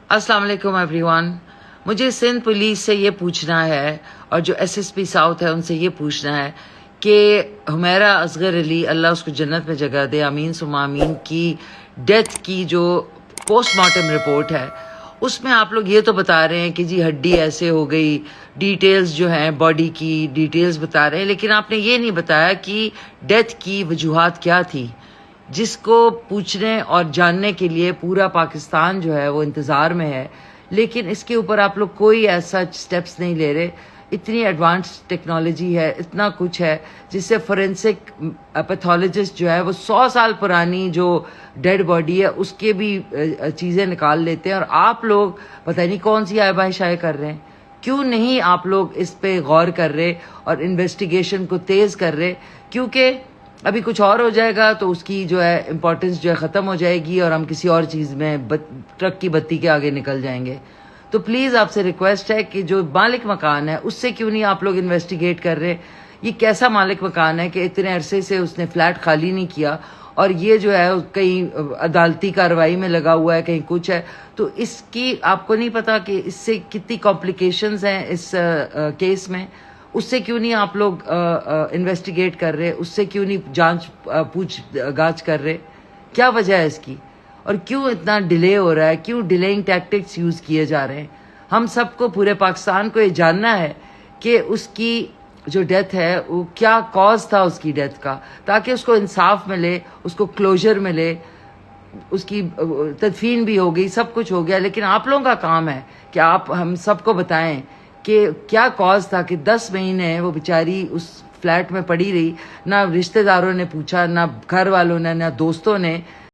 अस्सलाम वालेकुम एवरीवन। मुझे सिंध पुलिस से ये पूछना है और जो एसएसपी साउथ है उनसे ये पूछना है कि हुमैरा असगर अली, अल्लाह उसको जन्नत में जगह दे, आमीन सुमा आमीन, की डेथ की जो पोस्टमार्टम रिपोर्ट है उसमें आप लोग ये तो बता रहे हैं कि जी हड्डी ऐसे हो गई, डिटेल्स जो हैं बॉडी की डिटेल्स बता रहे हैं, लेकिन आपने ये नहीं बताया कि डेथ की वजूहात क्या थी, जिसको पूछने और जानने के लिए पूरा पाकिस्तान जो है वो इंतज़ार में है। लेकिन इसके ऊपर आप लोग कोई ऐसा स्टेप्स नहीं ले रहे। इतनी एडवांस टेक्नोलॉजी है, इतना कुछ है जिससे फोरेंसिक पैथोलॉजिस्ट जो है वो 100 साल पुरानी जो डेड बॉडी है उसके भी चीज़ें निकाल लेते हैं, और आप लोग पता नहीं कौन सी आयबाइशाएँ कर रहे हैं। क्यों नहीं आप लोग इस पे गौर कर रहे और इन्वेस्टिगेशन को तेज़ कर रहे? क्योंकि अभी कुछ और हो जाएगा तो उसकी जो है इम्पोर्टेंस जो है ख़त्म हो जाएगी और हम किसी और चीज़ में ट्रक की बत्ती के आगे निकल जाएंगे। तो प्लीज़ आपसे रिक्वेस्ट है कि जो मालिक मकान है उससे क्यों नहीं आप लोग इन्वेस्टिगेट कर रहे? ये कैसा मालिक मकान है कि इतने अरसे से उसने फ्लैट खाली नहीं किया और ये जो है कहीं अदालती कार्रवाई में लगा हुआ है, कहीं कुछ है। तो इसकी आपको नहीं पता कि इससे कितनी कॉम्प्लिकेशंस हैं इस केस में? उससे क्यों नहीं आप लोग इन्वेस्टिगेट कर रहे? उससे क्यों नहीं जांच पूछ गाछ कर रहे? क्या वजह है इसकी? और क्यों इतना डिले हो रहा है? क्यों डिलेइंग टैक्टिक्स यूज़ किए जा रहे हैं? हम सबको, पूरे पाकिस्तान को ये जानना है कि उसकी जो डेथ है वो क्या कॉज था उसकी डेथ का, ताकि उसको इंसाफ मिले, उसको क्लोजर मिले। उसकी तदफीन भी हो गई, सब कुछ हो गया, लेकिन आप लोगों का काम है कि आप हम सबको बताएं कि क्या कॉज था कि 10 महीने वो बेचारी उस फ्लैट में पड़ी रही। ना रिश्तेदारों ने पूछा, ना घर वालों ने, ना दोस्तों ने,